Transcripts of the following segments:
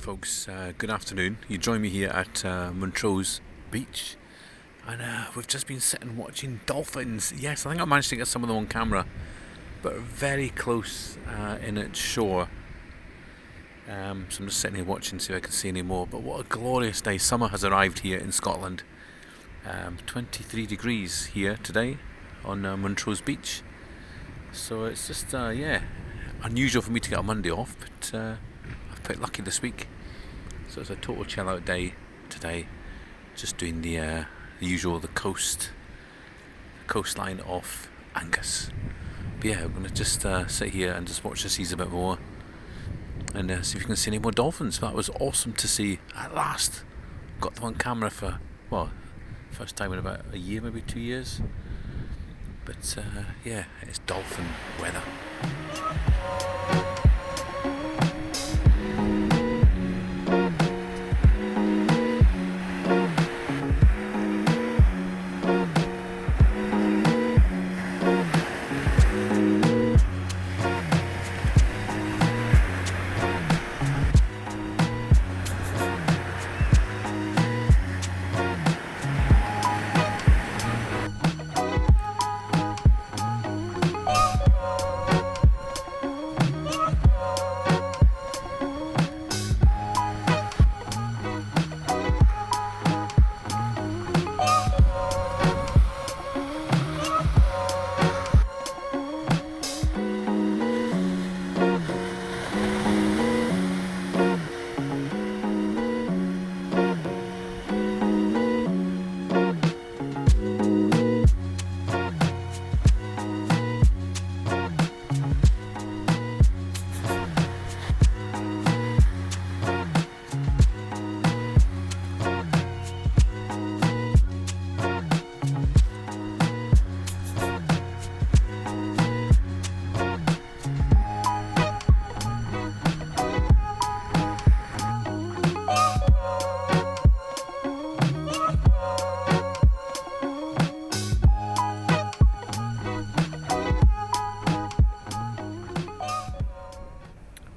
folks, good afternoon. You join me here at Montrose beach, and we've just been sitting watching dolphins. Yes, I think I managed to get some of them on camera, but very close in at shore. So I'm just sitting here watching, see if I can see any more. But what a glorious day. Summer has arrived here in Scotland. 23 degrees here today on Montrose beach. So it's just, unusual for me to get a Monday off, but I've quite lucky this week. So it's a total chill out day today. Just doing the usual, the coastline of Angus. But yeah, we're going to just sit here and just watch the seas a bit more. And see if you can see any more dolphins. That was awesome to see at last. Got them on camera for, first time in about a year, maybe 2 years. But it's dolphin weather.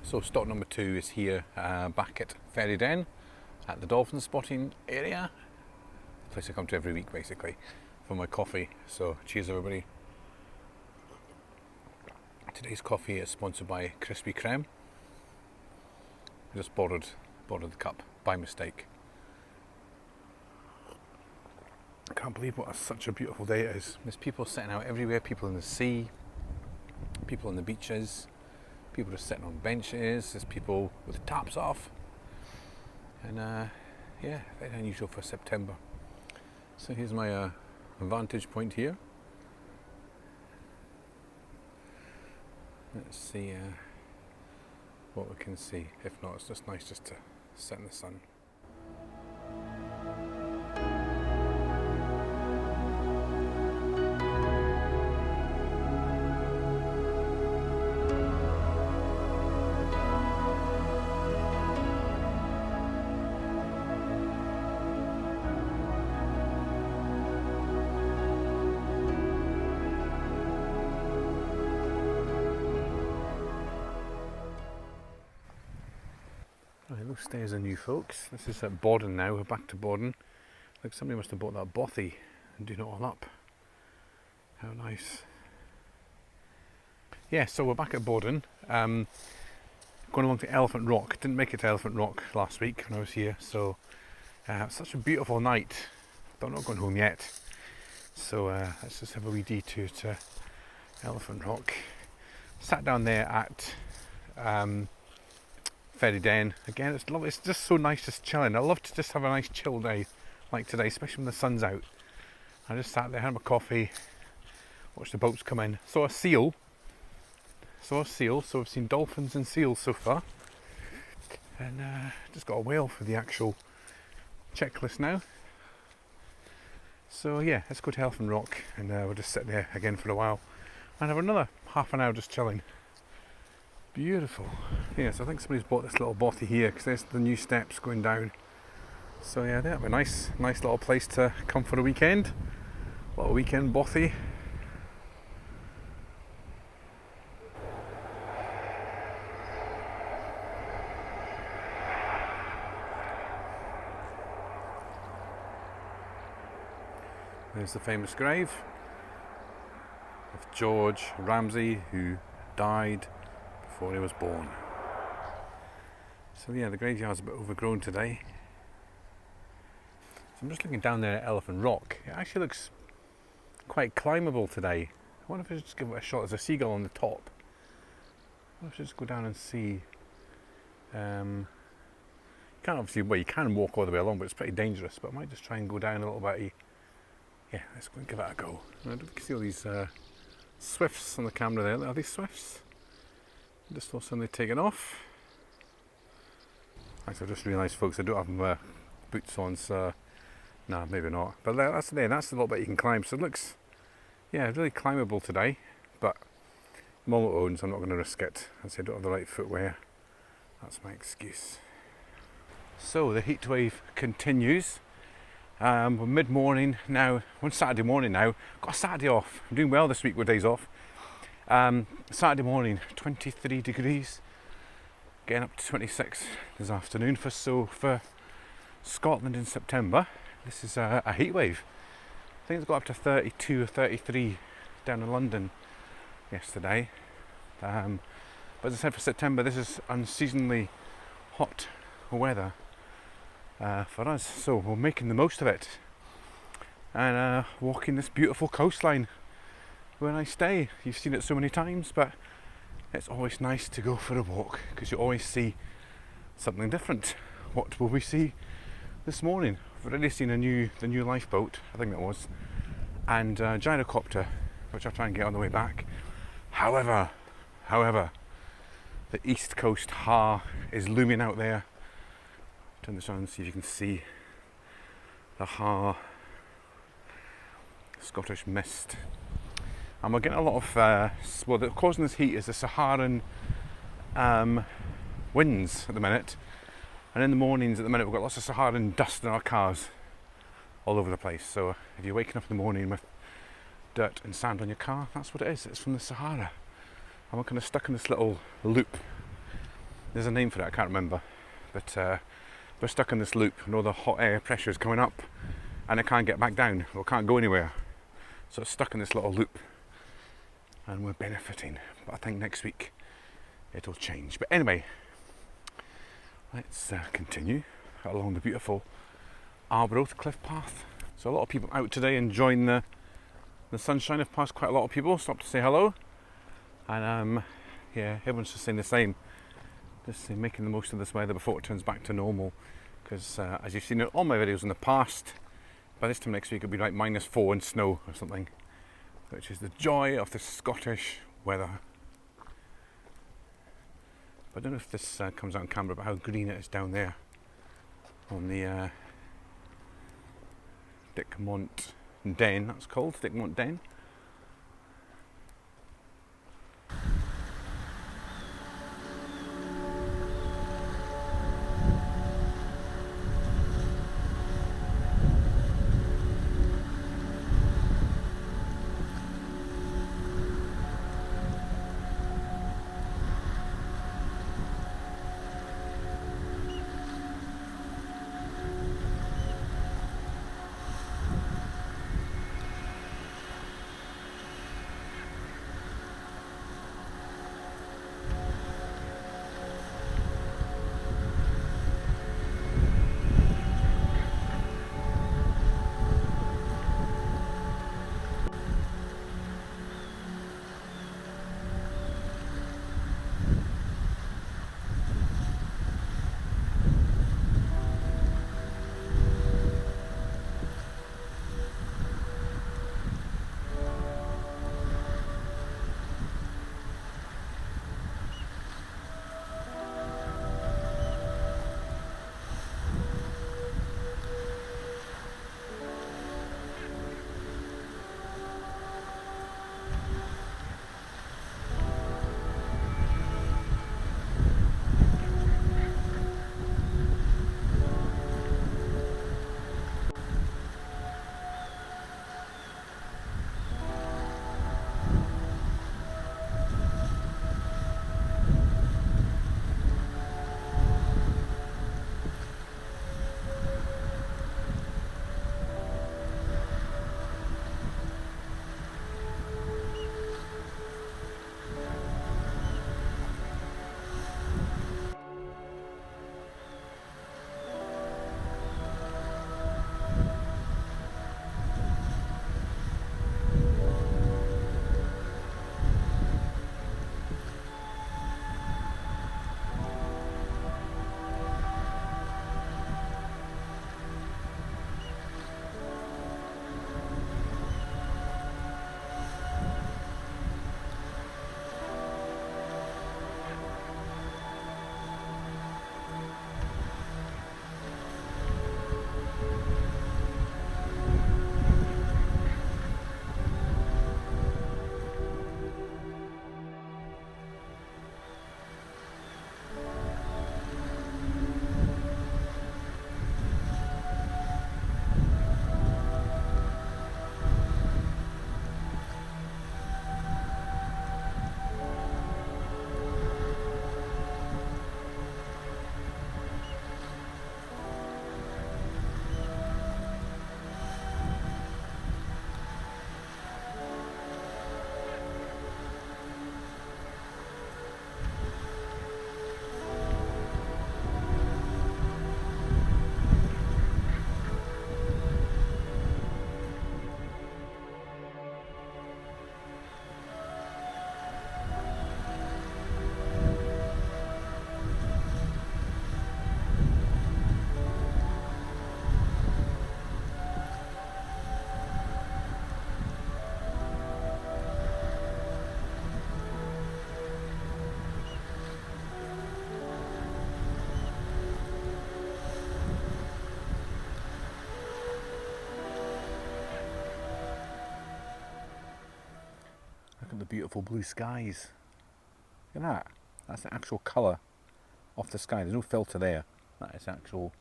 So stop number 2 is here, back at Ferry at the dolphin spotting area. Place I come to every week basically for my coffee. So cheers everybody. Today's coffee is sponsored by Krispy Kreme. I just borrowed the cup by mistake. I can't believe what such a beautiful day it is. There's people sitting out everywhere, people in the sea, people on the beaches. People just sitting on benches, there's people with the taps off, and very unusual for September. So here's my vantage point here. Let's see what we can see. If not, it's just nice just to sit in the sun. Right, those stairs are new, folks. This is at Broughty now. We're back to Broughty. Like somebody must have bought that Broughty and doing it all up. How nice. Yeah, so we're back at Broughty. Going along to Elephant Rock. Didn't make it to Elephant Rock last week when I was here. So such a beautiful night. But I'm not going home yet. So let's just have a wee detour to Elephant Rock. Sat down there at Ferry again, it's lovely. It's just so nice just chilling. I love to just have a nice chill day like today, especially when the sun's out. I just sat there, had my coffee, watched the boats come in. Saw a seal. So we've seen dolphins and seals so far. And just got a whale for the actual checklist now. So yeah, let's go to Elephant Rock and we'll just sit there again for a while and have another half an hour just chilling. Beautiful. Yes, I think somebody's bought this little bothy here because there's the new steps going down. So yeah, that'll be a nice little place to come for a weekend. A little weekend bothy. There's the famous grave of George Ramsay, who died before he was born. So yeah, the graveyard's a bit overgrown today. So I'm just looking down there at Elephant Rock. It actually looks quite climbable today. I wonder if I should just give it a shot. There's a seagull on the top. I wonder if I should just go down and see. You can't obviously, well, you can walk all the way along, but it's pretty dangerous. But I might just try and go down a little bit. Yeah, let's go and give that a go. I don't know if you can see all these swifts on the camera there. Are these swifts? I just saw somebody taken off. Actually, I just realised, folks, I don't have my boots on, so no, maybe not. But that's the little bit you can climb. So it looks, yeah, really climbable today. But I'm on my own, so I'm not going to risk it. I say I don't have the right footwear. That's my excuse. So the heatwave continues. We're mid-morning now. One Saturday morning now. Got a Saturday off. I'm doing well this week with days off. Saturday morning, 23 degrees. Getting up to 26 this afternoon. For Scotland in September, this is a heat wave. I think it's got up to 32 or 33 down in London yesterday. But as I said, for September, this is unseasonably hot weather for us. So we're making the most of it and walking this beautiful coastline where I stay. You've seen it so many times, but it's always nice to go for a walk because you always see something different. What will we see this morning? We've already seen the new lifeboat, I think that was, and gyrocopter, which I'll try and get on the way back. However, the east coast Har is looming out there. Turn this on and see if you can see the Har, Scottish mist. And we're getting a lot of, well, the causing this heat is the Saharan winds at the minute. And in the mornings at the minute, we've got lots of Saharan dust in our cars all over the place. So if you're waking up in the morning with dirt and sand on your car, that's what it is. It's from the Sahara. And we're kind of stuck in this little loop. There's a name for it, I can't remember. But we're stuck in this loop and all the hot air pressure is coming up and it can't get back down or can't go anywhere. So it's stuck in this little loop. And we're benefiting, but I think next week it'll change. But anyway, let's continue along the beautiful Arbroath cliff path. So a lot of people out today enjoying the sunshine. I've passed quite a lot of people, stopped to say hello, and yeah, everyone's just saying the same. Just making the most of this weather before it turns back to normal. Because as you've seen in all my videos in the past, by this time next week it'll be like -4 and snow or something. Which is the joy of the Scottish weather. I don't know if this comes out on camera, but how green it is down there on the Dickmont Den, that's called, Dickmont Den. the beautiful blue skies. Look at that. That's the actual colour of the sky. There's no filter there. That is actual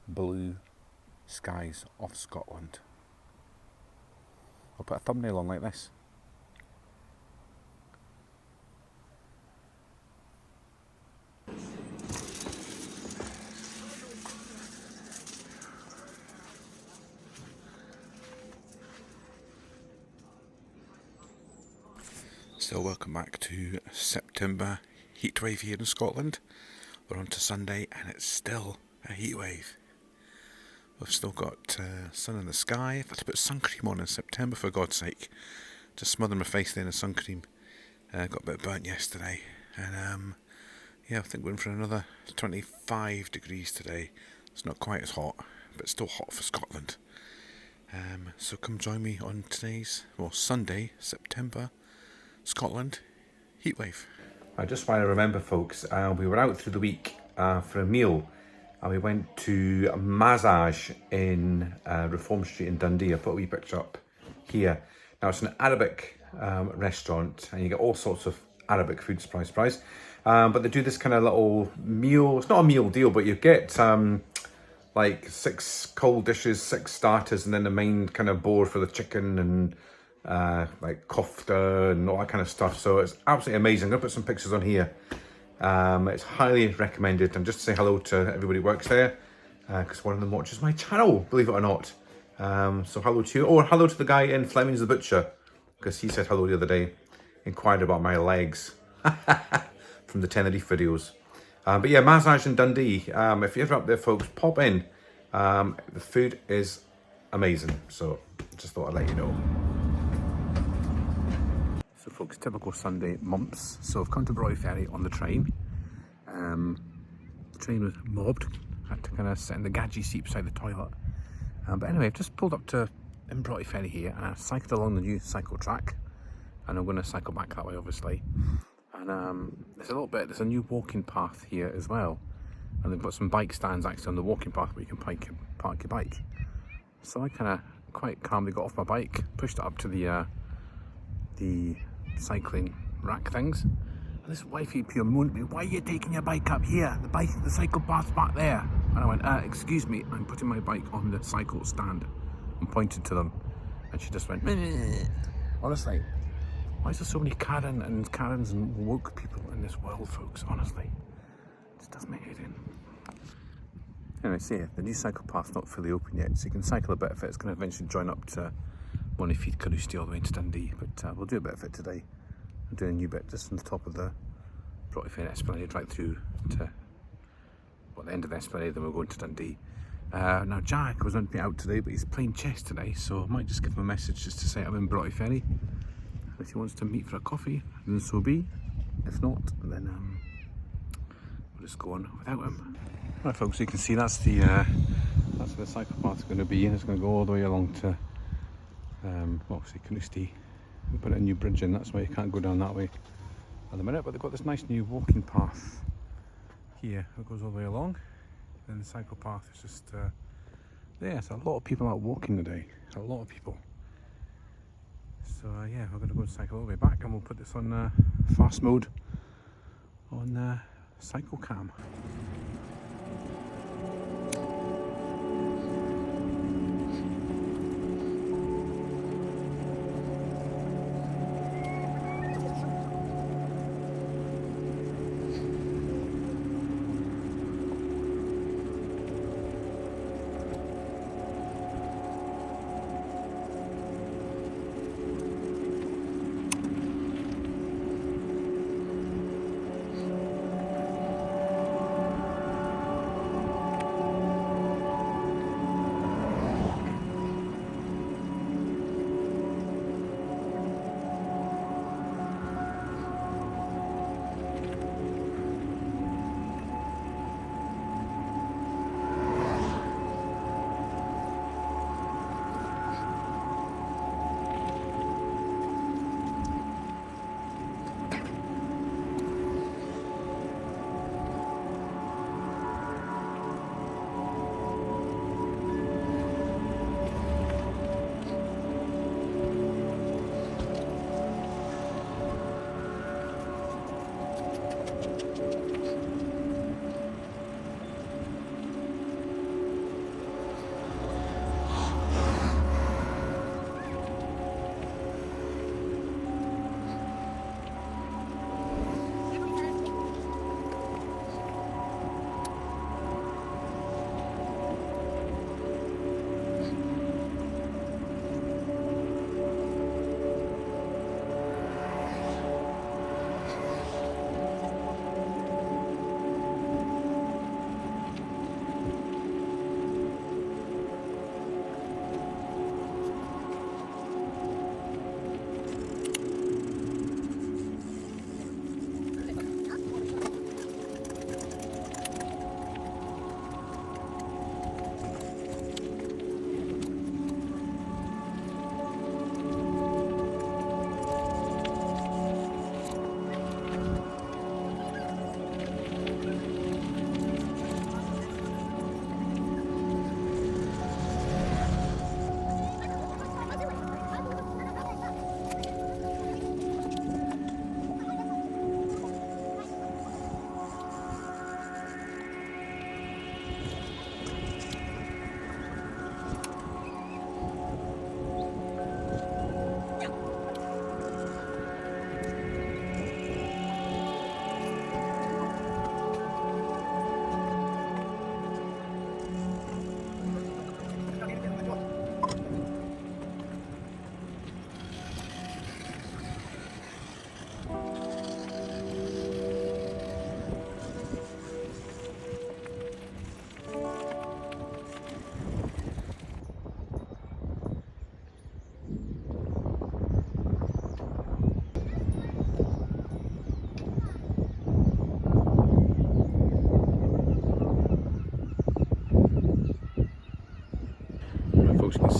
blue skies of Scotland. I'll put a thumbnail on like this. So welcome back to September heatwave here in Scotland. We're on to Sunday and it's still a heatwave. We've still got sun in the sky. I've had to put sun cream on in September, for God's sake. Just smothered my face there in the sun cream. Got a bit burnt yesterday. And yeah, I think we're in for another 25 degrees today. It's not quite as hot, but still hot for Scotland. So come join me on today's, well, Sunday, September, Scotland heatwave. I just want to remember, folks, we were out through the week for a meal, and we went to a massage in Reform Street in Dundee. I put a wee picture up here. Now it's an Arabic restaurant, and you get all sorts of Arabic food, surprise, surprise. But they do this kind of little meal. It's not a meal deal, but you get like 6 cold dishes, 6 starters, and then the main kind of board for the chicken and like kofta and all that kind of stuff. So it's absolutely amazing. I'm going to put some pictures on here. It's highly recommended. And just to say hello to everybody who works there, because one of them watches my channel, believe it or not. So hello to you. Or hello to the guy in Fleming's the Butcher, because he said hello the other day, inquired about my legs from the Tenerife videos. But yeah, massage in Dundee. If you're ever up there, folks, pop in. The food is amazing. So just thought I'd let you know. So folks, typical Sunday mumps. So I've come to Broughty Ferry on the train. The train was mobbed. Had to kind of sit in the gadgy seat beside the toilet. But anyway, I've just pulled up to in Broughty Ferry here, and I cycled along the new cycle track. And I'm going to cycle back that way, obviously. And there's a new walking path here as well. And they've got some bike stands actually on the walking path where you can park your bike. So I kind of quite calmly got off my bike, pushed it up to the cycling rack things, and this wifey pure moaned at me, "Why are you taking your bike up here? The cycle path's back there." And I went, "Excuse me, I'm putting my bike on the cycle stand," and pointed to them, and she just went, "Meh." Honestly, why is there so many Karens and woke people in this world, folks? Honestly, it just does my head in. Anyway, so yeah, the new cycle path's not fully open yet, so you can cycle a bit of it. It's going to eventually join up to Montrose, Carnoustie, all the way into Dundee, but we'll do a bit of it today. I'm doing a new bit just on the top of the Broughty Ferry Esplanade, right through to the end of the Esplanade, then we'll go into Dundee. Now Jack was meant to be out today, but he's playing chess today, so I might just give him a message just to say I'm in Broughty Ferry. If he wants to meet for a coffee, then so be. If not, then we'll just go on without him. Right, folks, so you can see that's where the cycle path's going to be, and it's going to go all the way along to obviously Carnoustie. We put a new bridge in, that's why you can't go down that way at the minute, but they've got this nice new walking path here that goes all the way along. Then the cycle path is just there. So a lot of people out walking today, a lot of people. So yeah, we're going to go and cycle all the way back, and we'll put this on fast mode on cycle cam.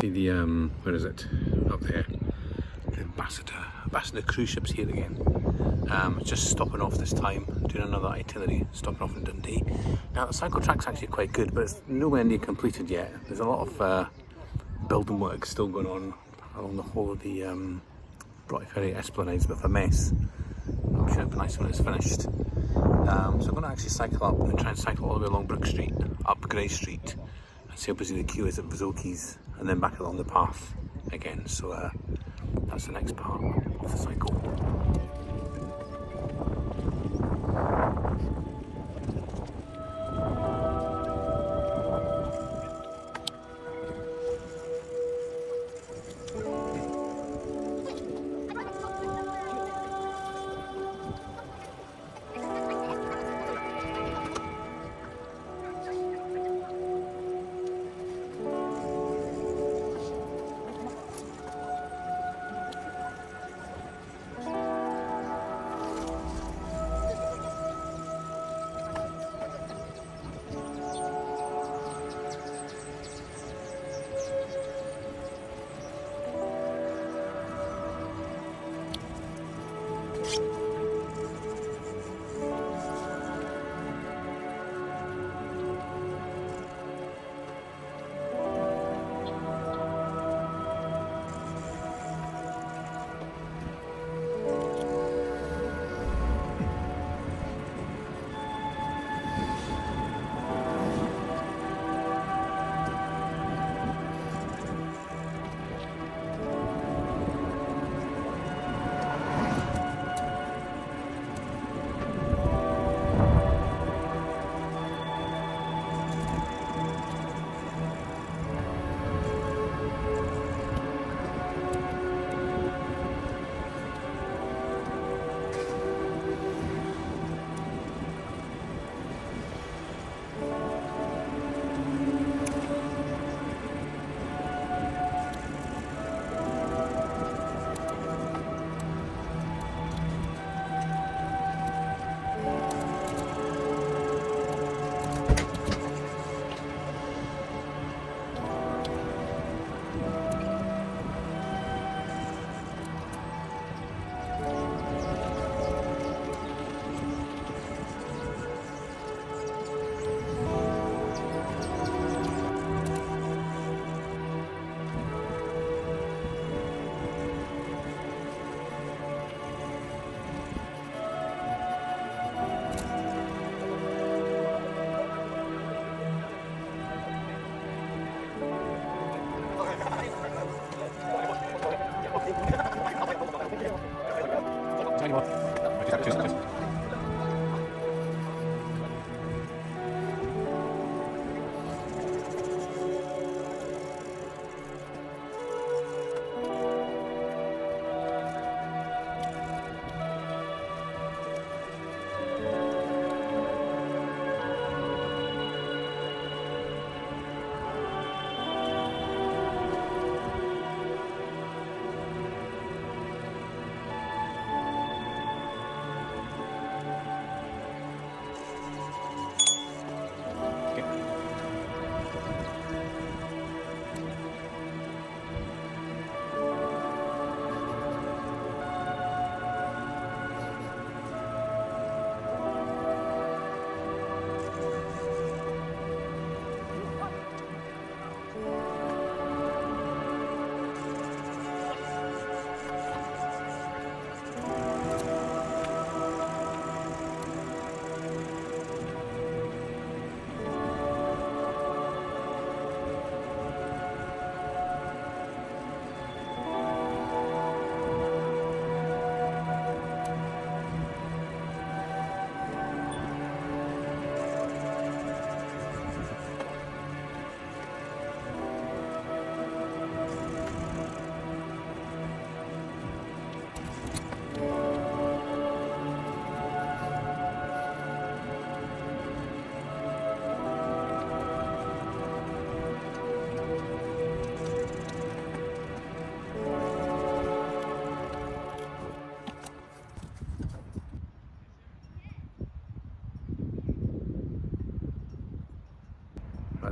see the where is it? Up there. The Ambassador cruise ship's here again. Just stopping off this time, doing another itinerary, stopping off in Dundee. Now the cycle track's actually quite good, but it's nowhere near completed yet. There's a lot of building work still going on along the whole of the Broughty Ferry Esplanades, with a mess. I'm sure it'll be nice when it's finished. So I'm going to actually cycle up and try and cycle all the way along Brook Street, up Grey Street, and see how busy the queue is at Vizoki's, and then back along the path again. So that's the next part of the cycle.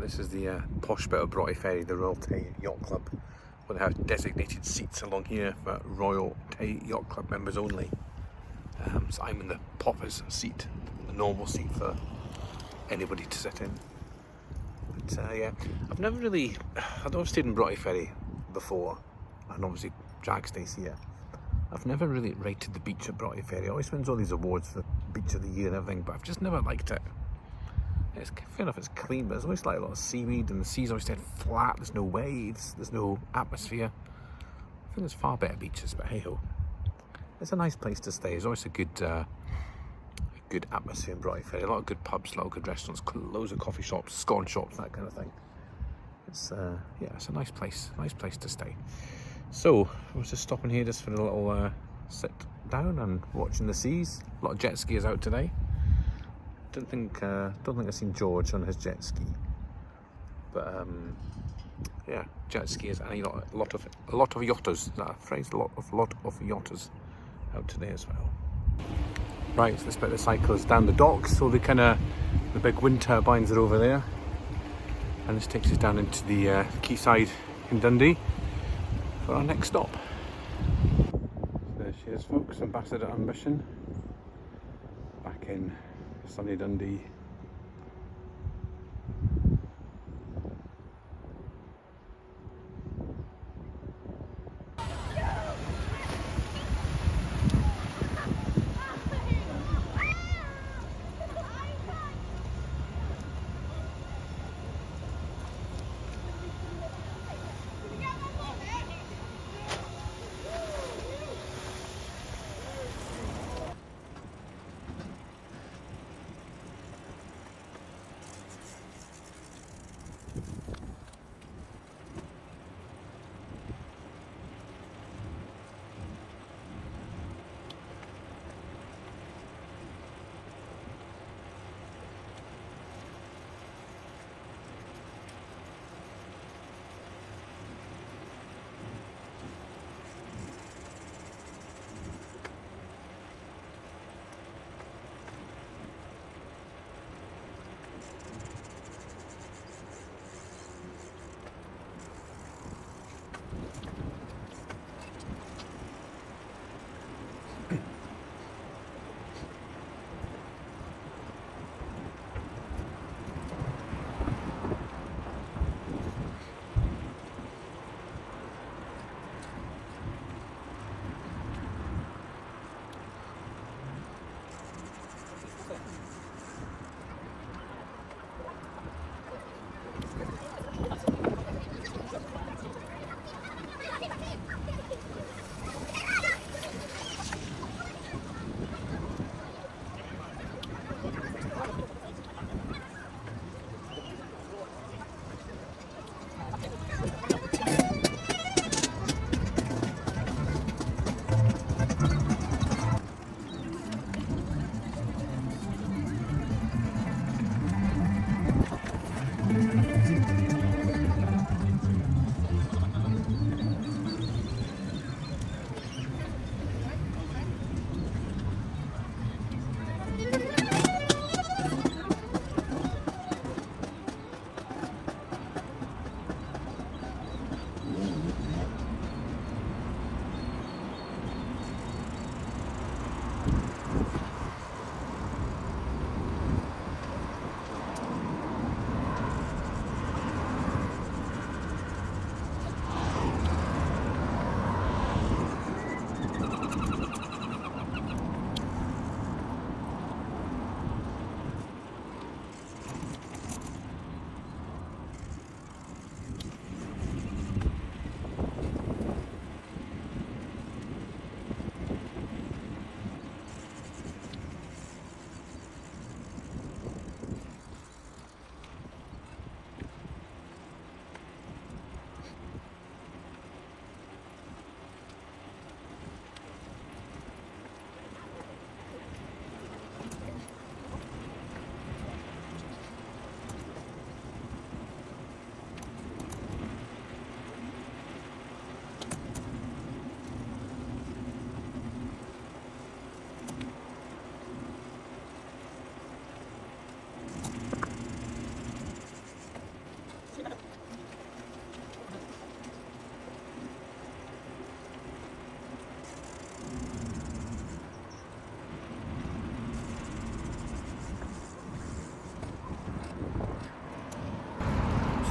this is the posh bit of Broughty Ferry, the Royal Tay Yacht Club. Where they have designated seats along here for Royal Tay Yacht Club members only. So I'm in the pauper's seat, the normal seat for anybody to sit in. But yeah, I've never really, although I've stayed in Broughty Ferry before, and obviously Jag stays here, I've never really rated the beach at Broughty Ferry. It always wins all these awards for beach of the year and everything, but I've just never liked it. It's fair enough, it's clean, but there's always like a lot of seaweed, and the sea's always dead flat. There's no waves, there's no atmosphere. I think there's far better beaches, but hey ho, it's a nice place to stay. There's always a good atmosphere in Broughty Ferry. A lot of good pubs, a lot of good restaurants, loads of coffee shops, scone shops, that kind of thing. It's yeah, it's a nice place to stay. So I was just stopping here just for a little sit down and watching the seas. A lot of jet skiers out today. Don't think I've seen George on his jet ski, but yeah, jet skiers and a lot of yachters. Is that a phrase? A lot of yachters out today as well. Right, so this bit of the cycle is down the docks, so the big wind turbines are over there, and this takes us down into the quayside in Dundee for our next stop. So there she is, folks, Ambassador Ambition, back in sunny Dundee.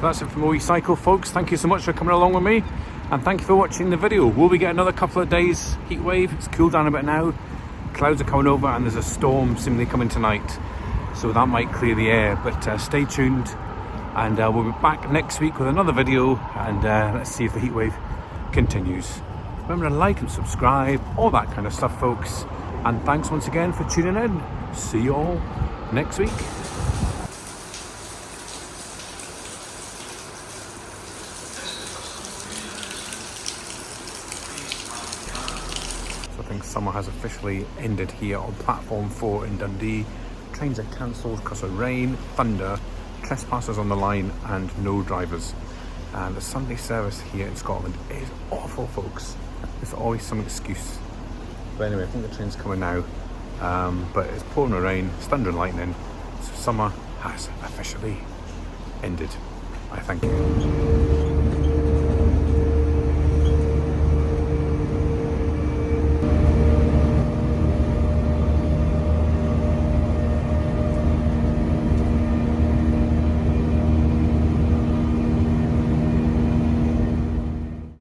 that's it from a wee cycle, folks. Thank you so much for coming along with me, and thank you for watching the video. Will we get another couple of days heat wave? It's cooled down a bit now. Clouds are coming over and there's a storm seemingly coming tonight, so that might clear the air, but stay tuned, and we'll be back next week with another video, and let's see if the heat wave continues. Remember to like and subscribe, all that kind of stuff, folks, and thanks once again for tuning in. See you all next week. I think summer has officially ended here on platform 4 in Dundee. Trains are cancelled because of rain, thunder, trespassers on the line and no drivers. And the Sunday service here in Scotland is awful, folks. There's always some excuse. But anyway, I think the train's coming now. But it's pouring with rain, it's thunder and lightning. So summer has officially ended. I thank you.